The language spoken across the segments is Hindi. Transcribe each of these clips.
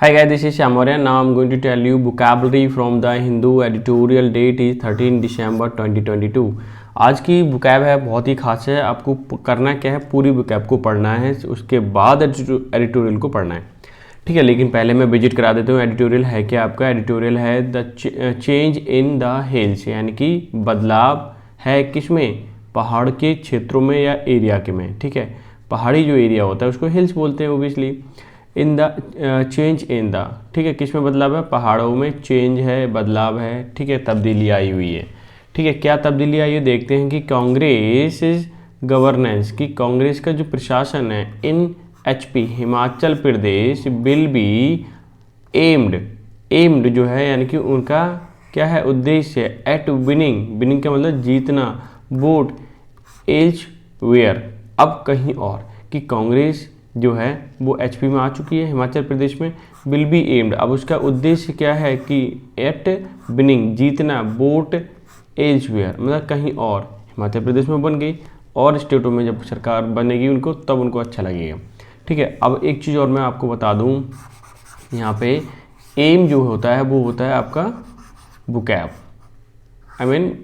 Hi guys, this is Shamorya. Now I'm going to tell you vocabulary from the Hindu editorial date is 13 December 2022. आज की vocab है बहुत ही खास है। आपको करना क्या है, पूरी vocab को पढ़ना है, उसके बाद एडिटोरियल को पढ़ना है, ठीक है। लेकिन पहले मैं विजिट करा देता हूँ। एडिटोरियल है क्या आपका? एडिटोरियल है the change in the hills, यानी कि बदलाव है किसमें? पहाड़ के क्षेत्रों में या एरिया के में, ठीक है। पहाड़ी जो एरिया होता है उसको हिल्स बोलते हैं obviously. In the change in the, ठीक है, किस में बदलाव है? पहाड़ों में चेंज है, बदलाव है, ठीक है, तब्दीली आई हुई है, ठीक है। क्या तब्दीली आई है देखते हैं कि कांग्रेस गवर्नेंस की, कांग्रेस का जो प्रशासन है इन HP Himachal Pradesh will be aimed जो है यानी कि उनका क्या है उद्देश्य? एट विनिंग का मतलब जीतना, वोट एल्स वेयर, अब कहीं और, कि कांग्रेस जो है वो HP में आ चुकी है हिमाचल प्रदेश में, विल बी एम्ड, अब उसका उद्देश्य क्या है कि एट विनिंग जीतना, वोट एल्सवेयर मतलब कहीं और, हिमाचल प्रदेश में बन गई, और स्टेटों में जब सरकार बनेगी उनको तब उनको अच्छा लगेगा, ठीक है। अब एक चीज़ और मैं आपको बता दूं, यहाँ पे एम जो होता है वो होता है आपका वोकैब, आई मीन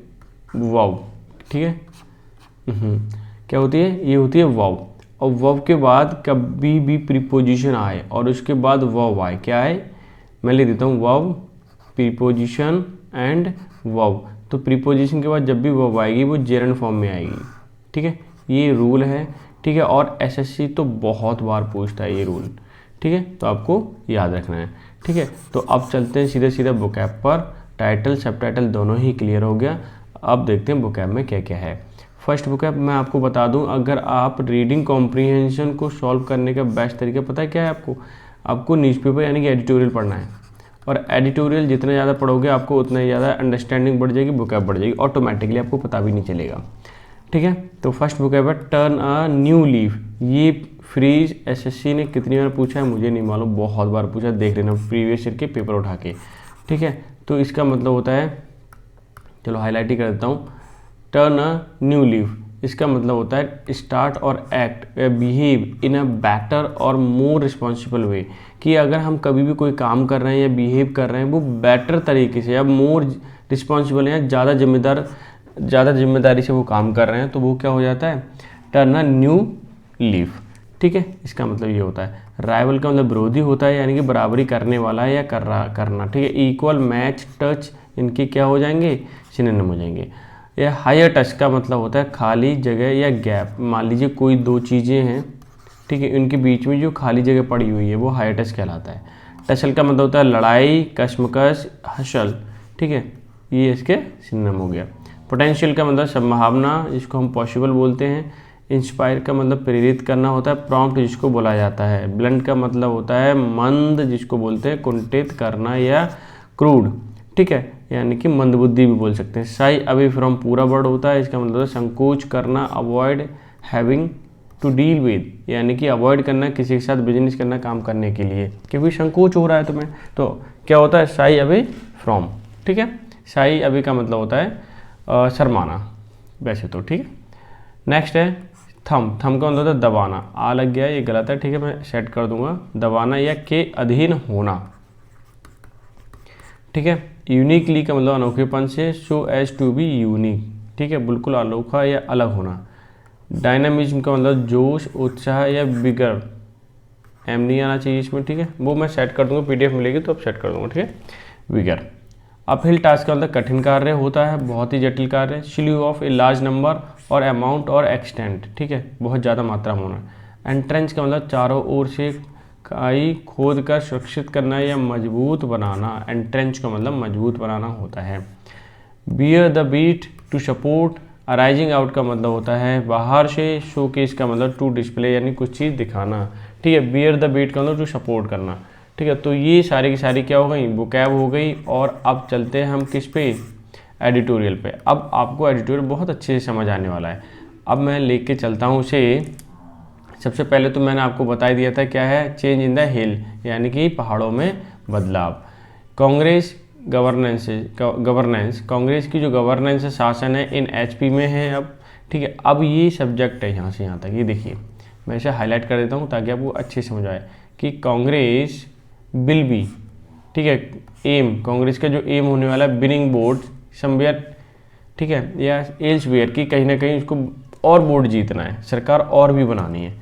वाव, ठीक है। क्या होती है? ये होती है वाव। और वर्ब के बाद कभी भी प्रीपोजिशन आए और उसके बाद वर्ब आए, क्या है? मैं लिख देता हूँ वर्ब, प्रीपोजिशन एंड वर्ब। तो प्रीपोजिशन के बाद जब भी वर्ब आएगी वो जेरंड फॉर्म में आएगी, ठीक है। ये रूल है, ठीक है। और SSC तो बहुत बार पूछता है ये रूल, ठीक है, तो आपको याद रखना है, ठीक है। तो अब चलते हैं सीधे सीधे वोकैब पर। टाइटल सब टाइटल दोनों ही क्लियर हो गया। अब देखते हैं वोकैब में क्या क्या है। फर्स्ट वोकैब मैं आपको बता दूं, अगर आप रीडिंग कॉम्प्रीहेंशन को सॉल्व करने का बेस्ट तरीका पता है क्या है आपको न्यूज़पेपर यानी कि एडिटोरियल पढ़ना है। और एडिटोरियल जितना ज़्यादा पढ़ोगे आपको उतना ही ज़्यादा अंडरस्टैंडिंग बढ़ जाएगी, वोकैब बढ़ जाएगी ऑटोमेटिकली, आपको पता भी नहीं चलेगा, ठीक है। तो फर्स्ट वोकैब है टर्न अ न्यू लीफ। ये फ्रीज SSC ने कितनी बार पूछा है मुझे नहीं मालूम, बहुत बार पूछा, देख लेना प्रीवियस ईयर के पेपर उठा के, ठीक है। तो इसका मतलब होता है, चलो हाईलाइट ही कर देता हूँ, टर्न अ न्यू लीफ, इसका मतलब होता है स्टार्ट और act behave in a better और मोर रिस्पॉन्सिबल वे, कि अगर हम कभी भी कोई काम कर रहे हैं या बिहेव कर रहे हैं वो बेटर तरीके से या मोर रिस्पॉन्सिबल है, ज़्यादा जिम्मेदारी से वो काम कर रहे हैं, तो वो क्या हो जाता है? टर्न अ न्यू लीफ, ठीक है। इसका मतलब ये होता है। राइवल का मतलब विरोधी होता है, यानी कि बराबरी करने वाला है या करना, ठीक है। इक्वल, मैच, टच, इनके क्या हो जाएंगे? सिनोनिम हो जाएंगे। या हायर टच का मतलब होता है खाली जगह या गैप। मान लीजिए कोई दो चीज़ें हैं, ठीक है, इनके बीच में जो खाली जगह पड़ी हुई है वो हायर टच कहलाता है। टसल का मतलब होता है लड़ाई, कश्मकश, हसल, ठीक है, ये इसके सिनोनिम हो गया। पोटेंशियल का मतलब संभावना, जिसको हम पॉसिबल बोलते हैं। इंस्पायर का मतलब प्रेरित करना होता है। प्रॉम्प्ट जिसको बोला जाता है। ब्लंट का मतलब होता है मंद, जिसको बोलते हैं कुंठित करना या क्रूड, ठीक है, यानी कि मंदबुद्धि भी बोल सकते हैं। शाई अवे फ्रॉम पूरा वर्ड होता है, इसका मतलब संकोच करना, avoid having to deal with, यानी कि अवॉइड करना, किसी के साथ बिजनेस करना, काम करने के लिए, क्योंकि संकोच हो रहा है तुम्हें, तो क्या होता है? शाई अवे फ्रॉम, ठीक है। शाई अवे का मतलब होता है शर्माना वैसे तो, ठीक है। नेक्स्ट है थम का मतलब होता है दबाना। आ लग गया, ये गलत है, ठीक है, मैं सेट कर दूंगा। दबाना या के अधीन होना, ठीक है। यूनिकली का मतलब अनोखेपन से, so as to be unique, ठीक है, बिल्कुल अनोखा या अलग होना। डायनामिज्म का मतलब जोश, उत्साह या बिगर, एम नहीं आना चाहिए इसमें, ठीक है, वो मैं सेट कर दूंगा, PDF मिलेगी तो अब सेट कर दूंगा, ठीक है। विगर। अपहिल टास्क का मतलब कठिन कार्य होता है, बहुत ही जटिल कार्य। Sleeve of a large number और अमाउंट और एक्सटेंट, ठीक है, बहुत ज़्यादा मात्रा में होना। एंट्रेंच का मतलब चारों ओर से खाई खोद कर सुरक्षित करना या मजबूत बनाना। एंट्रेंच का मतलब मजबूत बनाना होता है। Bear the beat to support. Arising out का मतलब होता है बाहर से। शोकेस का मतलब टू डिस्प्ले, यानी कुछ चीज़ दिखाना, ठीक है। बियर द बीट का मतलब टू सपोर्ट करना, ठीक है। तो ये सारी की सारी क्या हो गई? वोकैब हो गई। और अब चलते हैं हम किस पे? एडिटोरियल पे। अब आपको एडिटोरियल बहुत अच्छे से समझ आने वाला है। अब मैं लेके चलता हूँ उसे। सबसे पहले तो मैंने आपको बता दिया था क्या है? चेंज इन द हिल, यानी कि पहाड़ों में बदलाव। कांग्रेस गवर्नेंस, कांग्रेस की जो गवर्नेंस है, शासन है, इन HP में है अब, ठीक है। अब ये सब्जेक्ट है यहाँ से यहाँ तक, ये देखिए मैं इसे हाईलाइट कर देता हूँ ताकि आपको अच्छे समझ आए कि कांग्रेस विल बी, ठीक है, एम, कांग्रेस का जो एम होने वाला है विनिंग बोर्ड समवेयर, ठीक है, या एल्सवेयर की कहीं ना कहीं उसको और बोर्ड जीतना है, सरकार और भी बनानी है,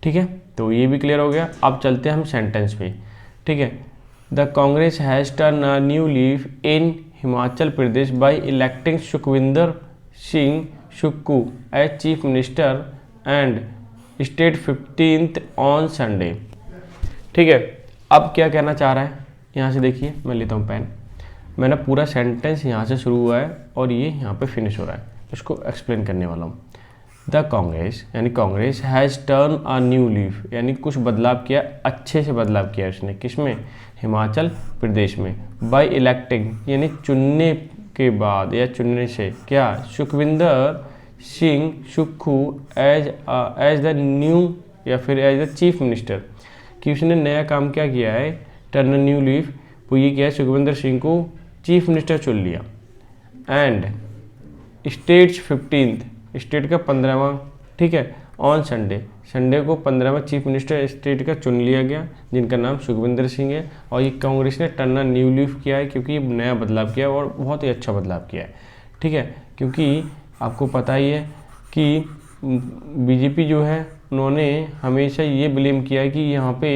ठीक है। तो ये भी क्लियर हो गया। अब चलते हैं हम सेंटेंस पे, ठीक है। The Congress has turn a new leaf in Himachal Pradesh by electing Sukhvinder Singh Sukhu as chief minister and state 15th on Sunday, ठीक है। अब क्या कहना चाह रहा है, यहाँ से देखिए, मैं लेता हूँ पेन, मैंने पूरा सेंटेंस यहाँ से शुरू हुआ है और ये यहाँ पे फिनिश हो रहा है, इसको एक्सप्लेन करने वाला हूँ। द कांग्रेस यानी Congress has turn a new leaf, यानी कुछ बदलाव किया, अच्छे से बदलाव किया उसने, किसमें, हिमाचल प्रदेश में, बाय इलेक्टिंग यानी चुनने के बाद या चुनने से, क्या, Sukhvinder Singh Sukhu as the new या फिर एज द चीफ मिनिस्टर, कि उसने नया काम क्या किया है, टर्न अ न्यू लीफ, वो ये किया है, सुखविंदर सिंह को चीफ मिनिस्टर चुन लिया, एंड स्टेट्स 15th, स्टेट का 15वां, ठीक है, ऑन संडे, संडे को 15वां चीफ मिनिस्टर स्टेट का चुन लिया गया, जिनका नाम सुखविंदर सिंह है। और ये कांग्रेस ने टर्न अ न्यू लीफ किया है, क्योंकि ये नया बदलाव किया और बहुत ही अच्छा बदलाव किया है, ठीक है। क्योंकि आपको पता ही है कि बीजेपी जो है उन्होंने हमेशा ये ब्लेम किया है कि यहाँ पे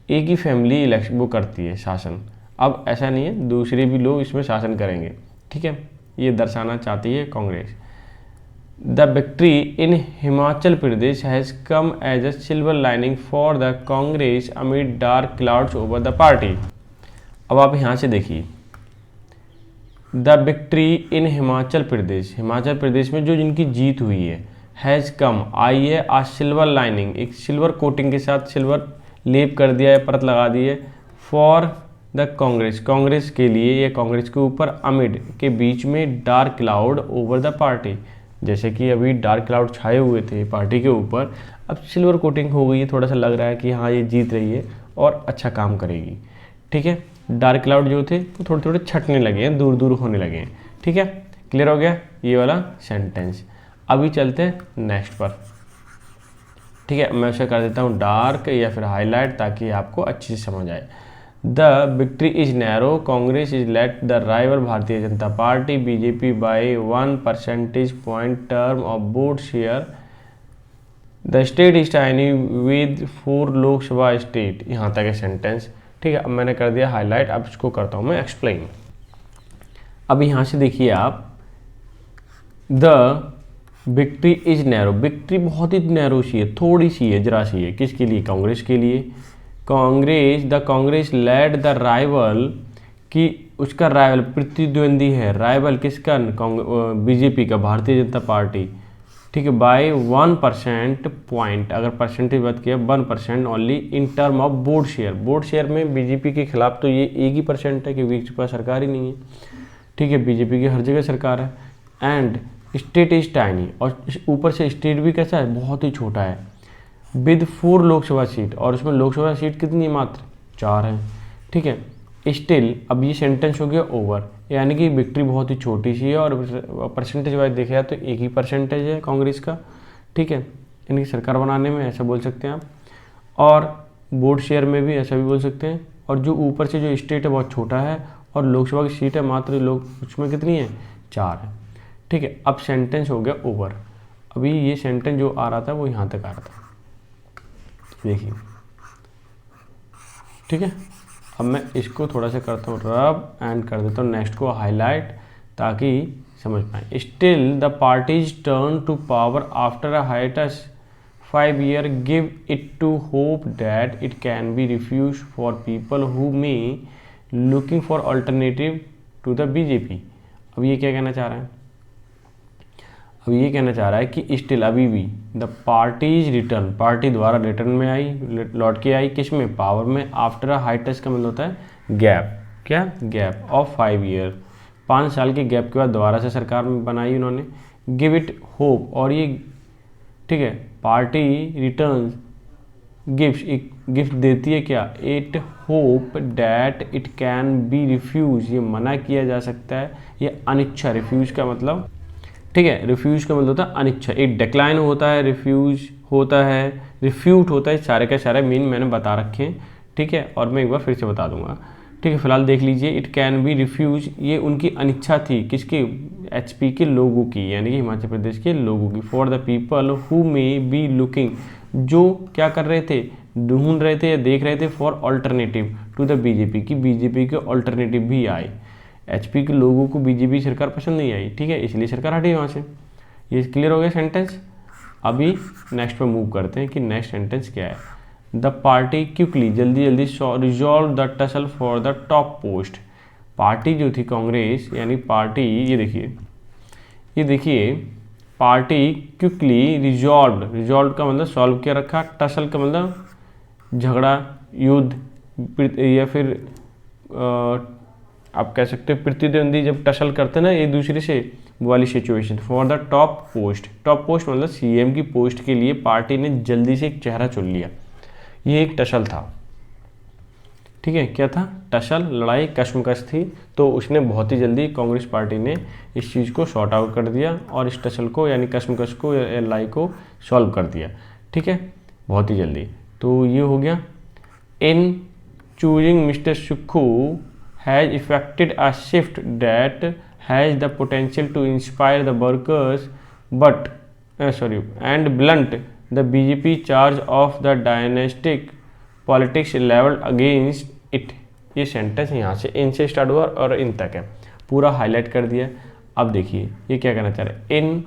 एक ही फैमिली इलेक्शन वो करती है शासन, अब ऐसा नहीं है, दूसरे भी लोग इसमें शासन करेंगे, ठीक है, ये दर्शाना चाहती है Congress. The victory in Himachal Pradesh has come as a silver lining for the Congress amid dark clouds over the party. अब आप यहाँ से देखिए, the victory in Himachal Pradesh में जो जिनकी जीत हुई है, हैज़ कम, आई है, आ सिल्वर लाइनिंग, एक सिल्वर कोटिंग के साथ सिल्वर लेप कर दिया है, परत लगा दी है, फॉर द कांग्रेस के लिए या कांग्रेस के ऊपर, अमिड के बीच में, dark cloud over the party, जैसे कि अभी डार्क क्लाउड छाए हुए थे पार्टी के ऊपर, अब सिल्वर कोटिंग हो गई है, थोड़ा सा लग रहा है कि हाँ ये जीत रही है और अच्छा काम करेगी, ठीक है। डार्क क्लाउड जो थे वो थोड़े थोड़े छटने लगे हैं, दूर दूर होने लगे हैं, ठीक है, क्लियर हो गया ये वाला सेंटेंस। अभी चलते हैं नेक्स्ट पर, ठीक है, मैं उसे कर देता हूँ डार्क या फिर हाईलाइट ताकि आपको अच्छे से समझ आए। The victory is narrow, Congress is let the rival Bharatiya Janata Party BJP by 1 percentage point term of vote share, the state is tiny with 4 Lok Sabha state, यहाँ तक है सेंटेंस, ठीक है। अब मैंने कर दिया हाईलाइट, अब इसको करता हूँ मैं एक्सप्लेन। अब यहाँ से देखिए आप, the victory is narrow, victory बहुत ही नैरो सी है, थोड़ी सी है, जरा सी है, किसके लिए, कांग्रेस के लिए। The Congress led the rival, कि उसका राइवल प्रतिद्वंदी है, राइवल किसका, बीजेपी का, भारतीय जनता पार्टी, ठीक है, बाय 1% पॉइंट, अगर परसेंटेज बात किया 1% only in term of vote share में बीजेपी के खिलाफ तो ये 1% है, क्योंकि इसके पास सरकार ही नहीं है, ठीक है, बीजेपी की हर जगह सरकार है। एंड स्टेट इज टाइनी, और ऊपर से स्टेट भी कैसा है, बहुत ही छोटा है, विद 4 लोकसभा सीट, और उसमें लोकसभा सीट कितनी, मात्र 4 है, ठीक है। स्टिल, अब ये सेंटेंस हो गया ओवर, यानी कि विक्ट्री बहुत ही छोटी सी है, और परसेंटेज वाइज देखा जाए तो 1 परसेंटेज है कांग्रेस का, ठीक है, यानी कि सरकार बनाने में, ऐसा बोल सकते हैं आप, और वोट शेयर में भी ऐसा भी बोल सकते हैं। और जो ऊपर से जो स्टेट है बहुत छोटा है, और लोकसभा की सीट है मात्र, लोग उसमें कितनी है, 4 है, ठीक है। अब सेंटेंस हो गया ओवर, अभी ये सेंटेंस जो आ रहा था वो यहाँ तक आ रहा था, देखिए, ठीक है। अब मैं इसको थोड़ा सा करता हूँ रब एंड कर देता हूँ नेक्स्ट को हाईलाइट, ताकि समझ पाएँ। Still the parties turn to power after a hiatus 5 year give it to hope that it can be refuge for people who may looking for alternative to the BJP। अब ये क्या कहना चाह रहा है, अब ये कहना चाह रहा है कि स्टिल, अभी भी, द पार्टीज रिटर्न, पार्टी द्वारा रिटर्न में आई, लौट के आई, किस में, पावर में, आफ्टर अ हाइटस का मतलब होता है गैप, क्या, गैप ऑफ 5 year, 5 साल के गैप के बाद दोबारा से सरकार में बनाई उन्होंने। गिव इट होप, और ये, ठीक है, पार्टी रिटर्न गिफ्ट देती है, क्या, it hope that it can be refuse, ये मना किया जा सकता है, ये अनिच्छा, रिफ्यूज का मतलब, ठीक है, रिफ्यूज का मतलब होता है अनिच्छा, एक डिक्लाइन होता है, रिफ्यूज होता है, रिफ्यूट होता है, सारे का सारे मीन मैंने बता रखे हैं, ठीक है, और मैं एक बार फिर से बता दूंगा, ठीक है। फिलहाल देख लीजिए, इट कैन बी रिफ्यूज, ये उनकी अनिच्छा थी, किसकी, एचपी के लोगों की, यानी कि हिमाचल प्रदेश के लोगों की, for the people who may be looking, जो क्या कर रहे थे, ढूंढ रहे थे या देख रहे थे, for alternative to the BJP, की बीजेपी के ऑल्टरनेटिव भी आए। एचपी के लोगों को बीजेपी सरकार पसंद नहीं आई, ठीक है, इसलिए सरकार हटी वहाँ से। ये क्लियर हो गया सेंटेंस। अभी नेक्स्ट पे मूव करते हैं कि नेक्स्ट सेंटेंस क्या है। द पार्टी क्विकली, जल्दी जल्दी, resolve the tussle for the top post. Party जो थी कांग्रेस, यानी पार्टी, ये देखिए पार्टी क्विकली रिजॉल्व का मतलब सॉल्व किया रखा, टसल का मतलब झगड़ा, युद्ध, या फिर आप कह सकते हो प्रतिद्वंदी जब टसल करते हैं ना एक दूसरे से, वाली situation. For the top post, top post मतलब सीएम की पोस्ट के लिए पार्टी ने जल्दी से एक चेहरा चुन लिया। ये एक टसल था, ठीक है, क्या था, टसल, लड़ाई, कश्मकश थी, तो उसने बहुत ही जल्दी कांग्रेस पार्टी ने इस चीज़ को सॉर्ट आउट कर दिया और इस टसल को यानी कश्मकश को या लड़ाई को सॉल्व कर दिया, ठीक है, बहुत ही जल्दी। तो ये हो गया। इन choosing mister Sukhu has affected a shift that has the potential to inspire the workers but and blunt the BJP charge of the dynastic politics leveled against it। ये सेंटेंस यहाँ से इन से स्टार्ट हुआ और इन तक है, पूरा हाईलाइट कर दिया। अब देखिए ये क्या कहना चाह रहे हैं, इन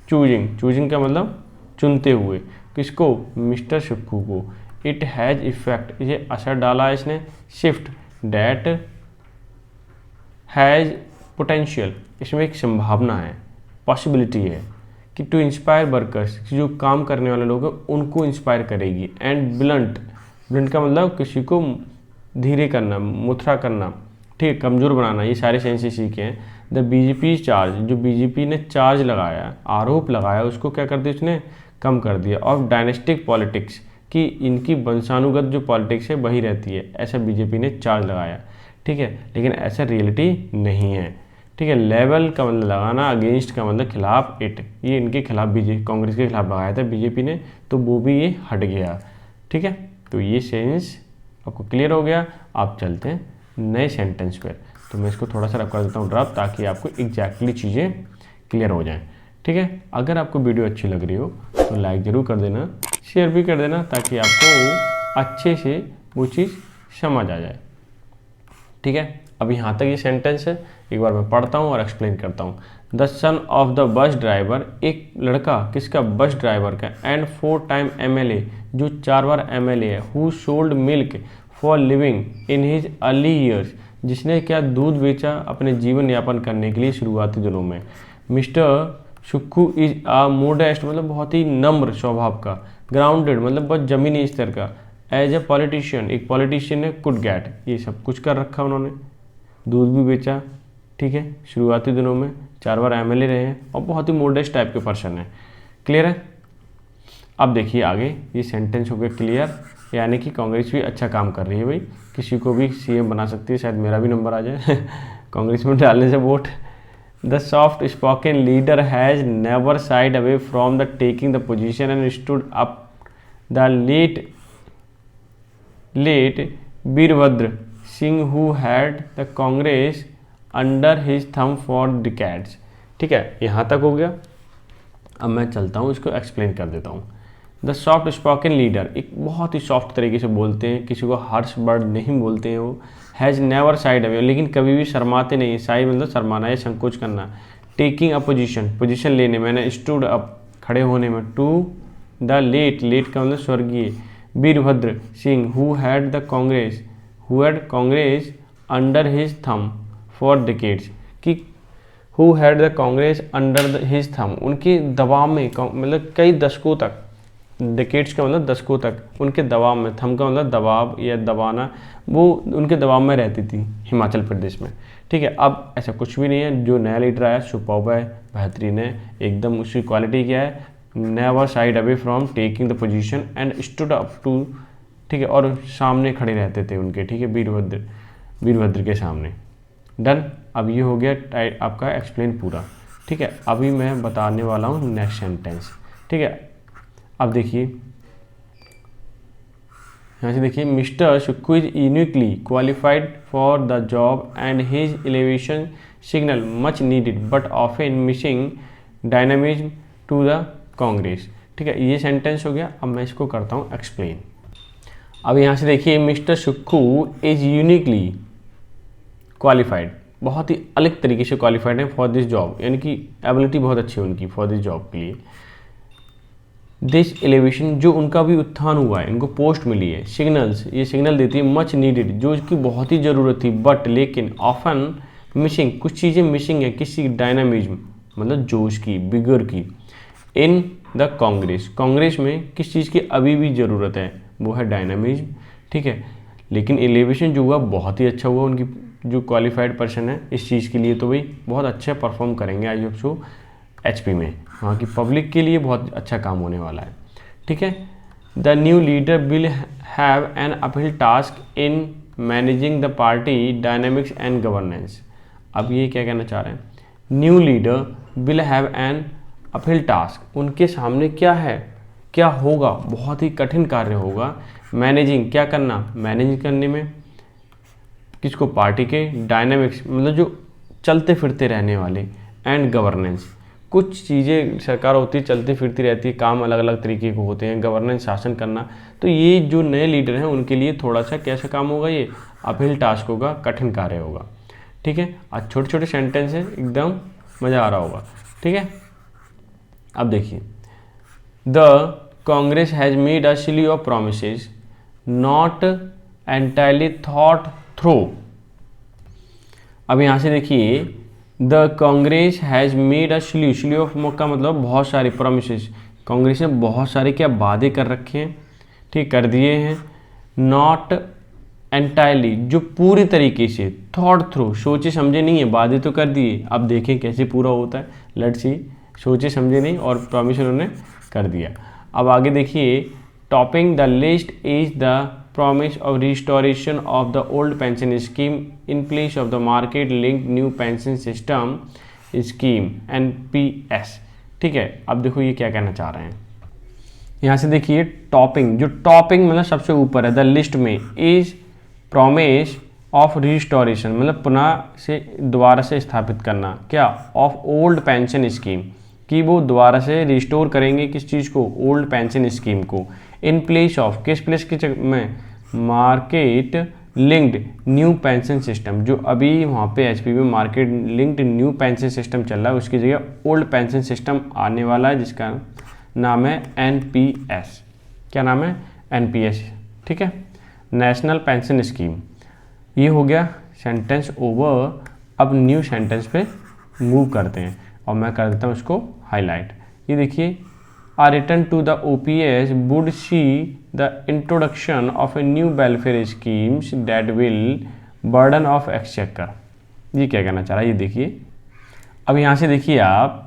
चूजिंग का मतलब चुनते हुए, किसको, मिस्टर सुक्खू को, इट हैज़ इफेक्ट, ये असर डाला इसने, शिफ्ट डैट हैज़ पोटेंशियल, इसमें एक संभावना है, पॉसिबिलिटी है कि टू इंस्पायर वर्कर्स, जो काम करने वाले लोग हैं उनको इंस्पायर करेगी, एंड ब्लंट का मतलब किसी को धीरे करना, मुथरा करना, ठीक है, कमज़ोर बनाना, ये सारे सेंस सीखे हैं। द बीजेपी चार्ज, जो बीजेपी ने चार्ज लगाया, आरोप लगाया, उसको क्या कर दिया उसने, कम कर दिया, ऑफ डायनेस्टिक पॉलिटिक्स, कि इनकी वंशानुगत जो पॉलिटिक्स है वही रहती है, ऐसा बीजेपी ने चार्ज लगाया, ठीक है, लेकिन ऐसा रियलिटी नहीं है, ठीक है। लेवल का मतलब लगाना, अगेंस्ट का मतलब खिलाफ, इट, ये इनके खिलाफ बीजेपी, कांग्रेस के खिलाफ लगाया था बीजेपी ने, तो वो भी ये हट गया, ठीक है। तो ये सेंस आपको क्लियर हो गया। आप चलते हैं नए सेंटेंस पर, तो मैं इसको थोड़ा सा रख कर देता हूँ ड्राफ्ट, ताकि आपको एग्जैक्टली चीज़ें क्लियर हो जाएँ, ठीक है। अगर आपको वीडियो अच्छी लग रही हो तो लाइक ज़रूर कर देना, शेयर भी कर देना, ताकि आपको अच्छे से वो चीज़ समझ आ जाए, ठीक है। अब यहाँ तक ये सेंटेंस है, एक बार मैं पढ़ता हूँ और एक्सप्लेन करता हूँ। The son of the bus driver, एक लड़का किसका, बस ड्राइवर का, एंड 4 टाइम MLA, जो 4 बार MLA है, who sold milk for living in his early years, जिसने क्या दूध बेचा अपने जीवन यापन करने के लिए शुरुआती दिनों में। Mister Sukhu is a modest, मतलब बहुत ही नम्र स्वभाव का, ग्राउंडेड मतलब बहुत ज़मीनी स्तर का, एज ए पॉलिटिशियन, एक पॉलिटिशियन है, कुड गेट, ये सब कुछ कर रखा उन्होंने, दूध भी बेचा, ठीक है, शुरुआती दिनों में 4 बार MLA रहे हैं, और बहुत ही मोडेस्ट टाइप के पर्सन है, क्लियर है। अब देखिए आगे, ये सेंटेंस हो गया क्लियर, यानी कि कांग्रेस भी अच्छा काम कर रही है भाई, किसी को भी CM बना सकती है, शायद मेरा भी नंबर आ जाए कांग्रेस में डालने से vote. The soft spoken leader has never side away from the taking the position and stood up the late Virbhadra Singh who had the Congress under his thumb for decades, ठीक है, यहाँ तक हो गया। अब मैं चलता हूँ, इसको एक्सप्लेन कर देता हूँ। द सॉफ्ट स्पोकन लीडर, एक बहुत ही सॉफ्ट तरीके से बोलते हैं, किसी को हार्श वर्ड नहीं बोलते हैं वो, हैज़ नेवर साइड अवे, लेकिन कभी भी शर्माते नहीं, साइड मतलब शर्माना या संकोच करना, टेकिंग अ पोजीशन लेने में, स्टूड अप खड़े होने में, टू द लेट का मतलब स्वर्गीय Virbhadra Singh who had Congress under his thumb for decades, कि who had the Congress under his थम, उनके दबाव में, मतलब कई दशकों तक, डिकेड्स का मतलब दशकों तक उनके दबाव में, थम का मतलब दबाव या दबाना, वो उनके दबाव में रहती थी हिमाचल प्रदेश में, ठीक है। अब ऐसा कुछ भी नहीं है, जो नया लीडर आया सुपर्ब है, बेहतरीन है एकदम, उसकी क्वालिटी क्या है, never side away from taking the position and stood up to, ठीक है, और सामने खड़े रहते थे उनके, ठीक है, वीरभद्र के सामने। डन। अब ये हो गया आपका एक्सप्लेन पूरा, ठीक है। अभी मैं बताने वाला हूँ नेक्स्ट सेंटेंस, ठीक है। अब देखिए यहाँ से देखिए, mister Sukhu is uniquely qualified for the job and his elevation signal much needed but often missing dynamism to the Congress. ठीक है, ये सेंटेंस हो गया। अब मैं इसको करता हूँ एक्सप्लेन। अब यहाँ से देखिए, mister Sukhu is uniquely qualified, बहुत ही अलग तरीके से क्वालिफाइड है फॉर दिस जॉब, यानी कि एबिलिटी बहुत अच्छी है उनकी फॉर दिस जॉब के लिए। दिस एलिवेशन, जो उनका भी उत्थान हुआ है, इनको पोस्ट मिली है। सिग्नल्स, ये सिग्नल देती है। मच नीडेड, जो इसकी बहुत ही ज़रूरत थी। बट, लेकिन, ऑफन मिसिंग, कुछ चीज़ें मिसिंग है किसी डायनामिज्म, मतलब जोश की, बिगर की। इन द कांग्रेस, कांग्रेस में किस चीज़ की अभी भी ज़रूरत है, वो है डायनामिज्म। ठीक है, लेकिन एलिवेशन जो हुआ बहुत ही अच्छा हुआ। उनकी जो क्वालिफाइड पर्सन है इस चीज़ के लिए, तो भाई बहुत अच्छा परफॉर्म करेंगे आई होप सो एचपी में। वहाँ की पब्लिक के लिए बहुत अच्छा काम होने वाला है। ठीक है, the new leader will have an uphill task in managing the party dynamics and governance. अब ये क्या कहना चाह रहे हैं, new leader will have an uphill task, उनके सामने क्या है, क्या होगा, बहुत ही कठिन कार्य होगा। मैनेजिंग, क्या करना, मैनेज करने में किसको, पार्टी के, डायनेमिक्स मतलब जो चलते फिरते रहने वाले, एंड गवर्नेंस, कुछ चीज़ें सरकार होती है चलती फिरती रहती है, काम अलग अलग तरीके के होते हैं, गवर्नेंस शासन करना। तो ये जो नए लीडर हैं उनके लिए थोड़ा सा कैसा काम होगा, ये अपहिल टास्क होगा, कठिन कार्य होगा। ठीक है, आज छोटे छोटे सेंटेंस है, एकदम मज़ा आ रहा होगा। ठीक है, अब देखिए, the Congress has made a series of promises not entirely thought through. अब यहाँ से देखिए, the Congress has made a series of का मतलब बहुत सारी प्रोमिसेस, कांग्रेस ने बहुत सारे क्या वादे कर रखे हैं, ठीक कर दिए हैं। नॉट एंटायरली, जो पूरी तरीके से, थॉट थ्रू, सोचे समझे नहीं है, वादे तो कर दिए, अब देखें कैसे पूरा होता है, लेट्स सी। सोचे समझे नहीं और प्रॉमिस उन्होंने कर दिया। अब आगे देखिए, topping the list is the promise of restoration of the old pension scheme in place of the market linked new pension system scheme NPS। ठीक है, अब देखो ये क्या कहना चाह रहे हैं। यहाँ से देखिए, टॉपिंग, जो टॉपिंग मतलब सबसे ऊपर है, द लिस्ट में, इज प्रॉमिस ऑफ रिस्टोरेशन मतलब पुनः से, दोबारा से स्थापित करना, क्या, ऑफ ओल्ड पेंशन स्कीम, कि वो दोबारा से रिस्टोर करेंगे किस चीज़ को, ओल्ड पेंशन स्कीम को। इन प्लेस ऑफ, किस प्लेस के में, market linked new pension system, जो अभी वहाँ पे एचपी में market linked new pension system चल रहा है, उसकी जगह ओल्ड पेंशन सिस्टम आने वाला है, जिसका नाम है NPS। क्या नाम है, NPS। ठीक है, नेशनल पेंशन स्कीम। ये हो गया सेंटेंस ओवर। अब न्यू सेंटेंस पे मूव करते हैं और मैं कर देता हूँ उसको हाईलाइट। ये देखिए, a return to the OPS would see the introduction of a new welfare schemes that will burden of exchequer. ये क्या कहना चाह रहा है, ये देखिए। अब यहाँ से देखिए आप,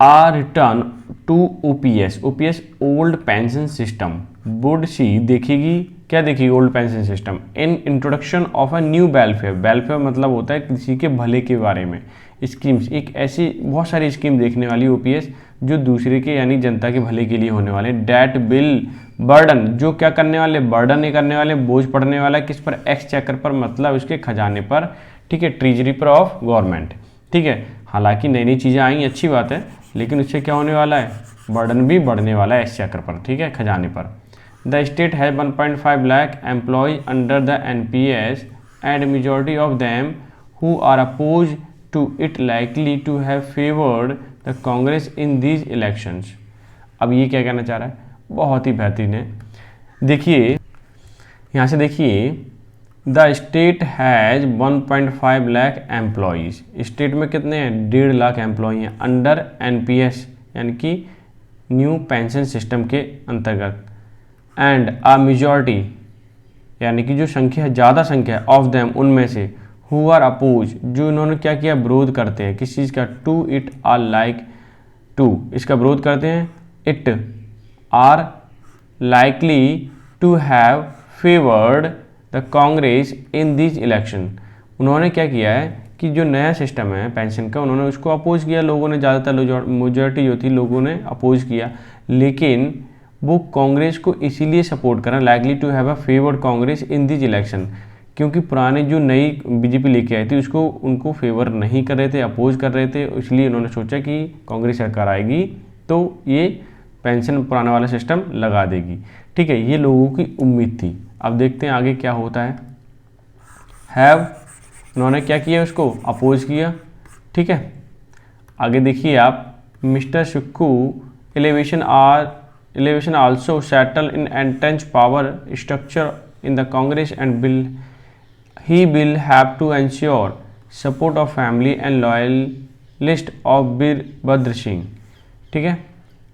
a return to OPS, OPS old pension system, would see देखेगी, क्या देखिए, old pension system, in introduction of a new welfare, welfare मतलब होता है किसी के भले के बारे में, स्कीम्स, एक ऐसी बहुत सारी स्कीम देखने वाली OPS जो दूसरे के यानी जनता के भले के लिए होने वाले। डैट बिल बर्डन, जो क्या करने वाले, बर्डन नहीं करने वाले, बोझ पड़ने वाला किस पर, एक्सचेकर पर, मतलब उसके खजाने पर। ठीक है, ट्रेजरी पर ऑफ गवर्नमेंट। ठीक है, हालांकि नई नई चीज़ें आई, अच्छी बात है, लेकिन उससे क्या होने वाला है, बर्डन भी बढ़ने वाला है एक्सचेकर पर। ठीक है, खजाने पर। The state has 1.5 lakh employees under the NPS and majority of them who are oppose to it likely to have favored the Congress in these elections। अब ये क्या कहना चाह रहा है, बहुत ही बेहतरीन है। देखिए यहाँ से देखिए, the state has 1.5 lakh employees, state में कितने हैं, 1.5 लाख एम्प्लॉई हैं, अंडर NPS यानी कि न्यू पेंशन सिस्टम के अंतर्गत। एंड आ मेजॉरिटी यानी कि जो संख्या है, ज़्यादा संख्या, ऑफ देम उनमें से, हु आर अपोज जो इन्होंने क्या किया, विरोध करते हैं किस चीज़ का, to it are like to, इसका विरोध करते हैं, it are likely to have favoured the Congress in this election. उन्होंने क्या किया है कि जो नया सिस्टम है पेंशन का, उन्होंने उसको अपोज किया, लोगों ने, ज़्यादातर मेजॉरिटी जो थी लोगों ने अपोज किया, लेकिन वो कांग्रेस को इसीलिए सपोर्ट कर रहे हैं, likely to have a favoured Congress in this election, क्योंकि पुराने जो नई बीजेपी लेके आई थी उसको उनको फेवर नहीं कर रहे थे, अपोज कर रहे थे, इसलिए उन्होंने सोचा कि कांग्रेस सरकार आएगी तो ये पेंशन पुराना वाला सिस्टम लगा देगी। ठीक है, ये लोगों की उम्मीद थी। अब देखते हैं आगे क्या होता है। हैव, उन्होंने क्या किया, उसको अपोज किया। ठीक है, आगे देखिए आप, mister Sukhu elevation also settle in entrenched power structure in the Congress and he will have to ensure support of family and loyalist of Virbhadra Singh. ठीक है,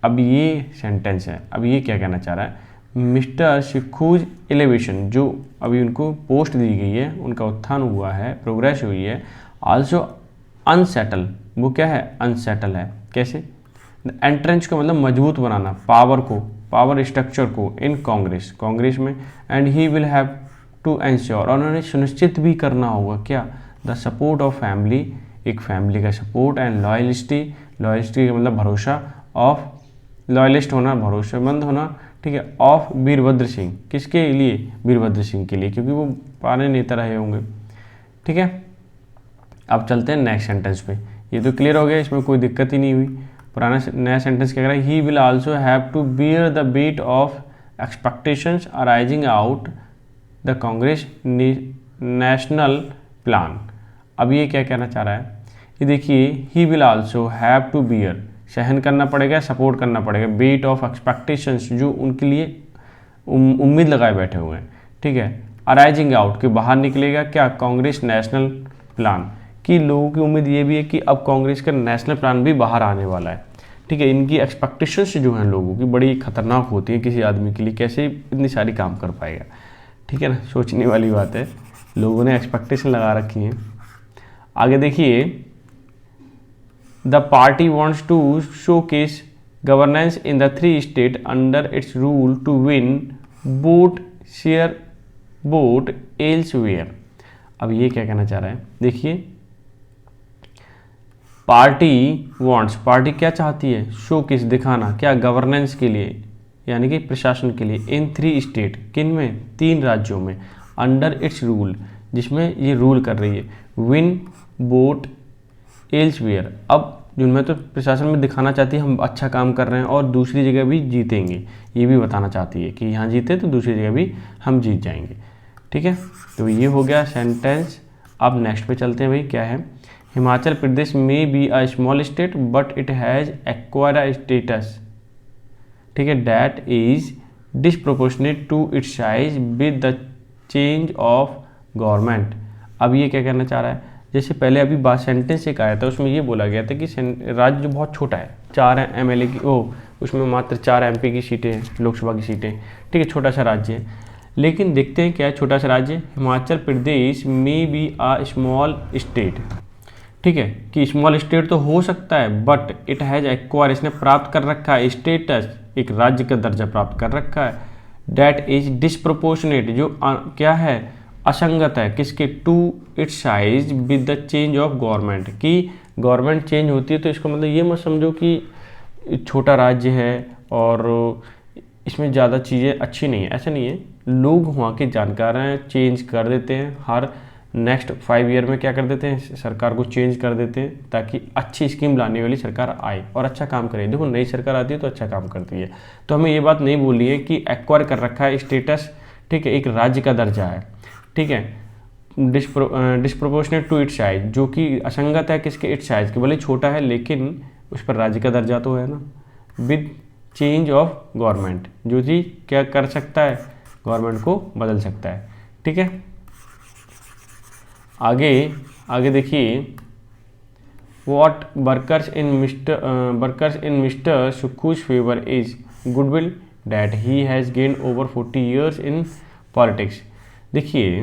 अब ये सेंटेंस है, अब ये क्या कहना चाह रहा है, मिस्टर सुक्खूज एलिवेशन, जो अभी उनको पोस्ट दी गई है, उनका उत्थान हुआ है, प्रोग्रेस हुई है, आल्सो अनसेटल, वो क्या है, अनसेटल है। कैसे, एंट्रेंच का मतलब मजबूत बनाना, पावर को, पावर स्ट्रक्चर को इन कांग्रेस, कांग्रेस में, and he will have to ensure, और उन्होंने सुनिश्चित भी करना होगा क्या, द सपोर्ट ऑफ फैमिली, एक फैमिली का सपोर्ट, एंड लॉयलिस्टी, लॉयलिस्टी का मतलब भरोसा, ऑफ लॉयलिस्ट होना, भरोसेमंद होना। ठीक है, ऑफ वीरभद्र सिंह, किसके लिए, वीरभद्र सिंह के लिए, क्योंकि वो पुराने नेता रहे होंगे। ठीक है, अब चलते हैं नेक्स्ट सेंटेंस पे। ये तो क्लियर हो गया, इसमें कोई दिक्कत ही नहीं हुई। पुराना नया सेंटेंस क्या कह रहा है, he will also have to bear the weight of expectations arising out the Congress national plan. अब ये क्या कहना चाह रहा है, ये देखिए, he will also have to bear, सहन करना पड़ेगा, सपोर्ट करना पड़ेगा, वेट ऑफ एक्सपेक्टेशंस, जो उनके लिए उम्मीद लगाए बैठे हुए हैं। ठीक है, अराइजिंग आउट के बाहर निकलेगा क्या, कांग्रेस नेशनल प्लान, कि लोगों की उम्मीद ये भी है कि अब कांग्रेस का नेशनल प्लान भी बाहर आने वाला है। ठीक है, इनकी एक्सपेक्टेशंस जो हैं लोगों की बड़ी खतरनाक होती हैं किसी आदमी के लिए, कैसे इतनी सारी काम कर पाएगा। ठीक है ना, सोचने वाली बात है, लोगों ने एक्सपेक्टेशन लगा रखी हैं। आगे देखिए, the party wants to showcase governance in the 3 state under its rule to win vote share vote elsewhere. अब ये क्या कहना चाह रहा है, देखिए, पार्टी वॉन्ट्स, पार्टी क्या चाहती है, शोकेस, दिखाना, क्या, गवर्नेंस के लिए, यानी कि प्रशासन के लिए, इन 3 स्टेट, किन में, 3 राज्यों में, अंडर इट्स रूल, जिसमें ये रूल कर रही है, विन वोट एल्सवेयर, अब जिनमें तो प्रशासन में दिखाना चाहती है हम अच्छा काम कर रहे हैं और दूसरी जगह भी जीतेंगे, ये भी बताना चाहती है कि यहाँ जीते तो दूसरी जगह भी हम जीत जाएंगे। ठीक है, तो ये हो गया सेंटेंस। अब नेक्स्ट पे चलते हैं भाई, क्या है, हिमाचल प्रदेश में be a small state but it has acquired a status, ठीक है, that is disproportionate to its size with the change of government. अब ये क्या कहना चाह रहा है, जैसे पहले अभी बात सेंटेंस एक आया था, उसमें ये बोला गया था कि राज्य बहुत छोटा है, 4 MLA की, उसमें मात्र 4 MP की सीटें हैं, लोकसभा की सीटें। ठीक है, छोटा सा राज्य है, लेकिन देखते हैं क्या है छोटा सा राज्य, हिमाचल प्रदेश में बी आ स्मॉल स्टेट। ठीक है, कि स्मॉल स्टेट तो हो सकता है, बट इट हैज़ एक्वायर, इसने प्राप्त कर रखा है, स्टेटस, एक राज्य का दर्जा प्राप्त कर रखा है, डैट इज डिसप्रोपोर्शनेट, जो क्या है, असंगत है, किसके, to its size with the change of government, कि गवर्नमेंट चेंज होती है तो इसका मतलब ये मत समझो कि छोटा राज्य है और इसमें ज़्यादा चीज़ें अच्छी नहीं है, ऐसा नहीं है। लोग वहाँ के जानकार हैं, चेंज कर देते हैं, हर नेक्स्ट 5 ईयर में क्या कर देते हैं, सरकार को चेंज कर देते हैं ताकि अच्छी स्कीम लाने वाली सरकार आए और अच्छा काम करे। देखो नई सरकार आती है तो अच्छा काम करती है, तो हमें ये बात नहीं बोलनी है कि एक्वायर कर रखा है स्टेटस, ठीक है, एक राज्य का दर्जा है, ठीक है, डिसप्रोपोर्शनेट टू इट्स साइज, जो कि असंगत है किसके, इट्स साइज के, भले छोटा है लेकिन उस पर राज्य का दर्जा तो है ना, विद चेंज ऑफ गवर्नमेंट, जो चीज़ क्या कर सकता है, गवर्नमेंट को बदल सकता है। ठीक है, आगे देखिए, what workers in mister Sukhu's favour is goodwill that he has gain over 40 years in politics. देखिए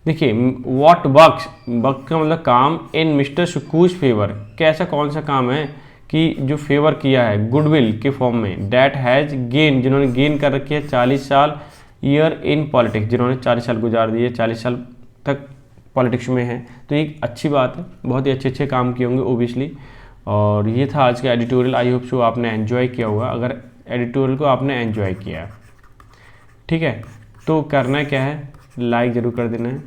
व्हाट वर्क का मतलब काम, इन मिस्टर सुक्खू's फेवर, कैसा कौन सा काम है कि जो फेवर किया है गुडविल के फॉर्म में, डैट हैज़ गेन, जिन्होंने गेन कर रखी है 40 साल, ईयर इन पॉलिटिक्स, जिन्होंने 40 साल गुजार दिए, 40 साल तक पॉलिटिक्स में है, तो एक अच्छी बात है, बहुत ही अच्छे काम किए होंगे ओबियसली। और ये था आज का एडिटोरियल। आई होप सो आपने एंजॉय किया होगा। अगर एडिटोरियल को आपने एंजॉय किया, ठीक है, तो करना क्या है, लाइक ज़रूर कर देना है,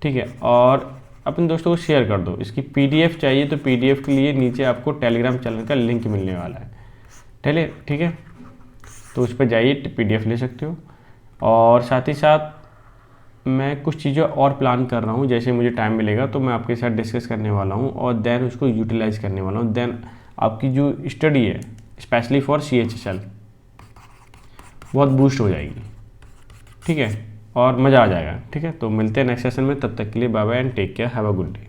ठीक है, और अपने दोस्तों को शेयर कर दो। इसकी पीडीएफ चाहिए तो पीडीएफ के लिए नीचे आपको टेलीग्राम चैनल का लिंक मिलने वाला है, ठीक है, तो उस पर जाइए, पीडीएफ ले सकते हो। और साथ ही साथ मैं कुछ चीज़ें और प्लान कर रहा हूँ, जैसे मुझे टाइम मिलेगा तो मैं आपके साथ डिस्कस करने वाला हूँ और देन उसको यूटिलाइज़ करने वाला हूँ। देन आपकी जो स्टडी है स्पेशली फॉर CHSL बहुत बूस्ट हो जाएगी, ठीक है, और मज़ा आ जाएगा, ठीक है। तो मिलते हैं नेक्स्ट सेशन में, तब तक के लिए bye bye and take care, have a good day.